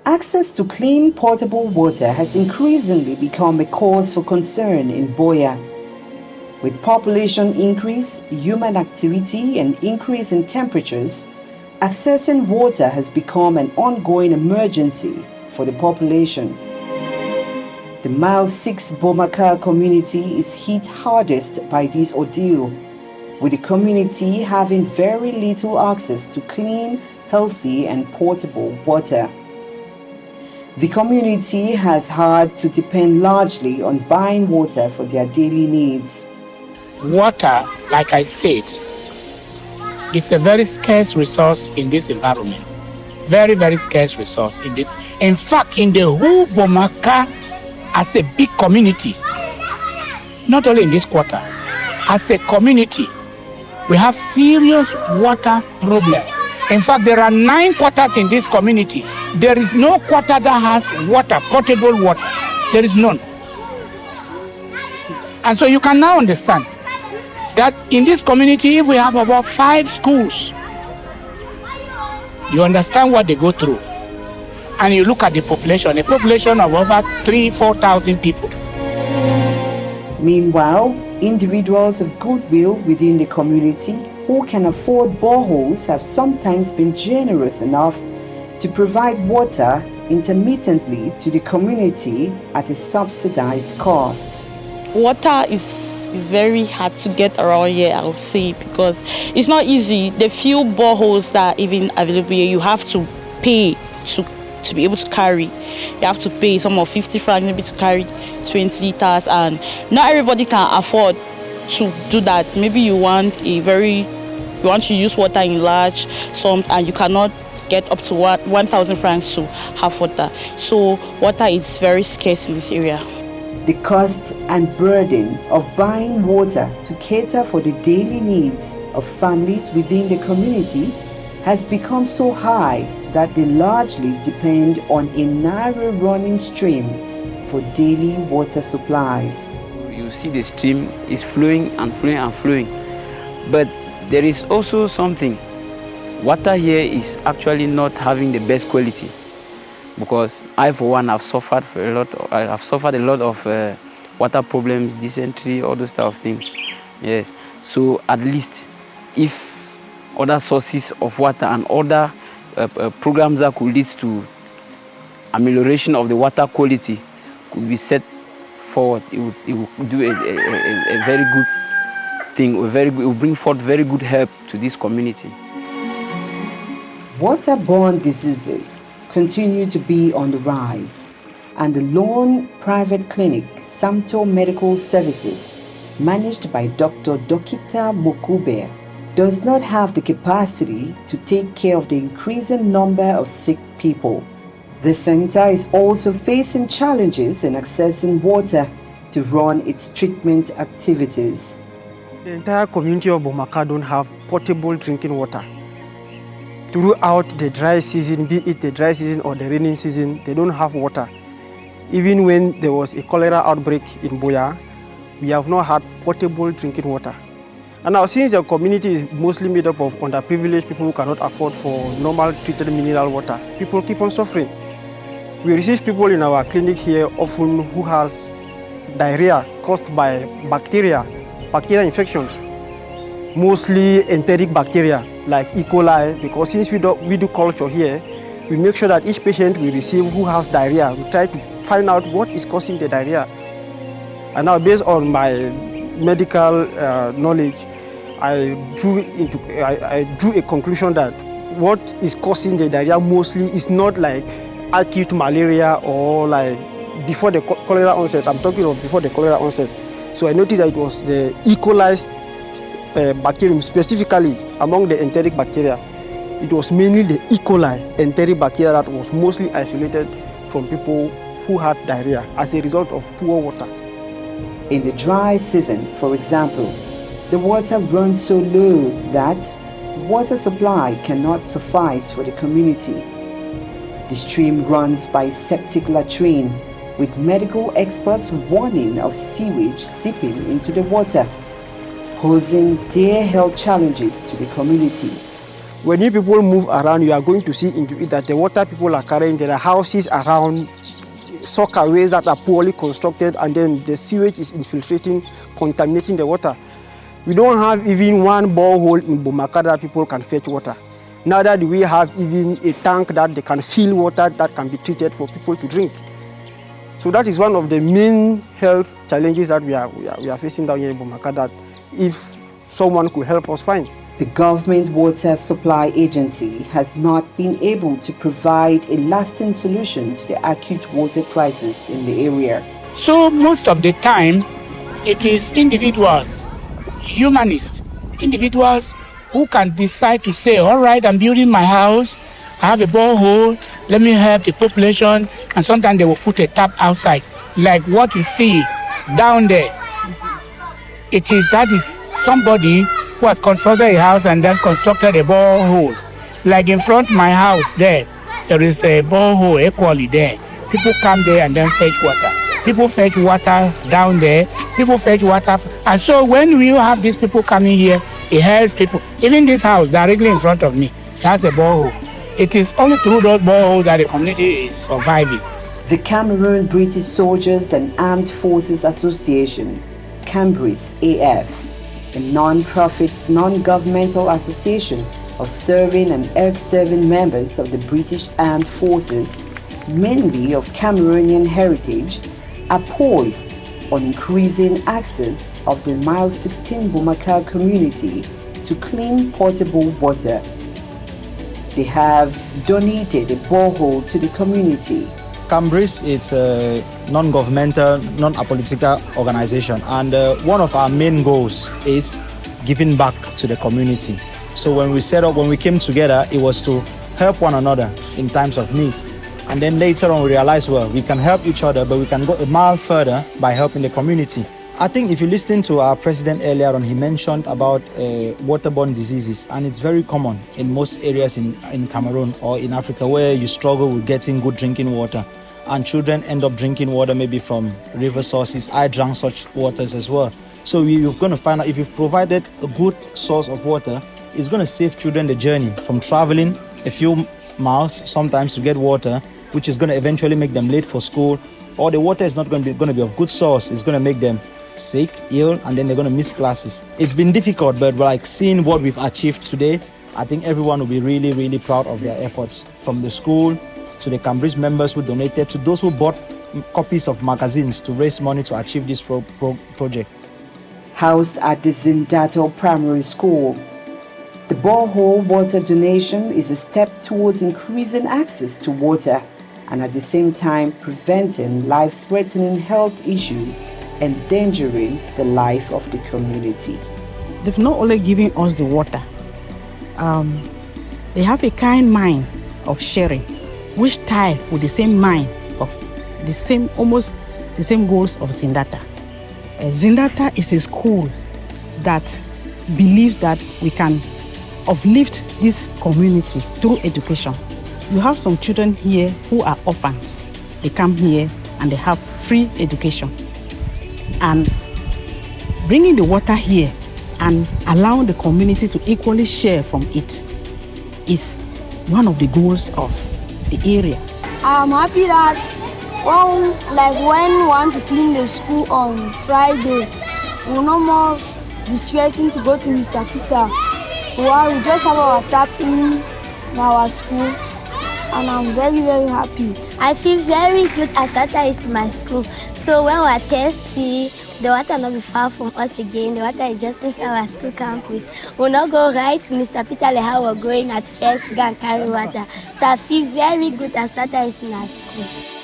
Access to clean potable water has increasingly become a cause for concern in Boya. With population increase, human activity, and increase in temperatures, accessing water has become an ongoing emergency for the population. The Mile 6 Bomaka community is hit hardest by this ordeal, with the community having very little access to clean, healthy, and portable water. The community has had to depend largely on buying water for their daily needs. Water, like I said, is a very scarce resource in this environment. Very, very scarce resource in this. In fact, in the whole Bomaka, as a big community, not only in this quarter, as a community, we have serious water problem. In fact, there are 9 quarters in this community. There is no quarter that has water, potable water. There is none. And so you can now understand that in this community, if we have about 5 schools, you understand what they go through. And you look at the population, a population of over 3,000-4,000 people. Meanwhile, individuals of goodwill within the community who can afford boreholes have sometimes been generous enough to provide water intermittently to the community at a subsidized cost. Water is very hard to get around here, I would say, because it's not easy. The few boreholes that are even available here, you have to pay to be able to carry. You have to pay some of 50 francs maybe to carry 20 liters, and not everybody can afford to do that. Maybe you want to use water in large sums and you cannot get up to 1,000 francs to have water. So water is very scarce in this area. The cost and burden of buying water to cater for the daily needs of families within the community has become so high that they largely depend on a narrow running stream for daily water supplies. You see the stream is flowing and flowing and flowing, but there is also something. Water here is actually not having the best quality, because I, for one, have suffered a lot of water problems, dysentery, all those type of things. Yes. So at least if other sources of water and other programs that could lead to amelioration of the water quality could be set forward, it would do a very good thing. It will bring forth very good help to this community. Waterborne diseases continue to be on the rise, and the lone private clinic, Samto Medical Services, managed by Dr. Dokita Mokube, does not have the capacity to take care of the increasing number of sick people. The center is also facing challenges in accessing water to run its treatment activities. The entire community of Bomaka don't have potable drinking water. Throughout the dry season, be it the dry season or the rainy season, they don't have water. Even when there was a cholera outbreak in Boya, we have not had potable drinking water. And now, since the community is mostly made up of underprivileged people who cannot afford for normal treated mineral water, people keep on suffering. We receive people in our clinic here often who has diarrhea caused by bacteria infections, mostly enteric bacteria like E. coli, because since we do culture here, we make sure that each patient we receive who has diarrhea, we try to find out what is causing the diarrhea. And now, based on my medical knowledge, I drew a conclusion that what is causing the diarrhea mostly is not like acute malaria or like before the cholera onset. I'm talking of before the cholera onset. So I noticed that it was the E. coli bacterium, specifically among the enteric bacteria. It was mainly the E. coli enteric bacteria that was mostly isolated from people who had diarrhea as a result of poor water. In the dry season, for example, the water runs so low that water supply cannot suffice for the community. The stream runs by septic latrine, with medical experts warning of sewage seeping into the water, posing dire health challenges to the community. When you people move around, you are going to see into it that the water people are carrying, there are houses around, soccerways that are poorly constructed, and then the sewage is infiltrating, contaminating the water. We don't have even one borehole in Bomaka that people can fetch water. Neither do we have even a tank that they can fill water that can be treated for people to drink. So that is one of the main health challenges that we are facing down here in Bomaka, that if someone could help us find. The government water supply agency has not been able to provide a lasting solution to the acute water crisis in the area. So most of the time, it is individuals, humanists, individuals who can decide to say, all right, I'm building my house, I have a borehole, let me help the population, and sometimes they will put a tap outside, like what you see down there. That is somebody who has constructed a house and then constructed a borehole. Like in front of my house there is a borehole equally there. People come there and then fetch water. People fetch water down there. People fetch water. And so when we have these people coming here, it helps people. Even this house directly in front of me, it has a borehole. It is only through those boreholes that the community is surviving. The Cameroon British Soldiers and Armed Forces Association, CAMBRIS-AF, a non-profit, non-governmental association of serving and ex-serving members of the British Armed Forces, mainly of Cameroonian heritage, are poised on increasing access of the Mile 16 Bomaka community to clean potable water. They have donated a borehole to the community. CAMBRIS, it's a non-governmental, non-apolitical organization, and one of our main goals is giving back to the community. So when we came together, it was to help one another in times of need. And then later on we realized, well, we can help each other, but we can go a mile further by helping the community. I think if you listen to our president earlier on, he mentioned about waterborne diseases, and it's very common in most areas in Cameroon or in Africa where you struggle with getting good drinking water, and children end up drinking water maybe from river sources. I drank such waters as well. So you're going to find out if you've provided a good source of water, it's going to save children the journey from traveling a few miles sometimes to get water, which is going to eventually make them late for school, or the water is not going to be of good source. It's going to make them sick, ill, and then they're going to miss classes. It's been difficult, but like seeing what we've achieved today, I think everyone will be really, really proud of their efforts, from the school to the CAMBRIS members who donated, to those who bought copies of magazines to raise money to achieve this project. Housed at the Zindato Primary School, the borehole water donation is a step towards increasing access to water and at the same time preventing life-threatening health issues endangering the life of the community. They've not only given us the water, they have a kind mind of sharing, which tie with the same mind of almost the same goals of Zindata. Zindata is a school that believes that we can uplift this community through education. You have some children here who are orphans. They come here and they have free education. And bringing the water here and allowing the community to equally share from it is one of the goals of the area. I'm happy that when we want to clean the school on Friday, we'll no more be stressing to go to Mr. Peter. We just have our tap in our school, and I'm very, very happy. I feel very good as water is in my school. So when we're thirsty, the water not be far from us again. The water is just inside our school campus. We'll not go right to Mr. Peter how we're going at first to go and carry water. So I feel very good as water is in our school.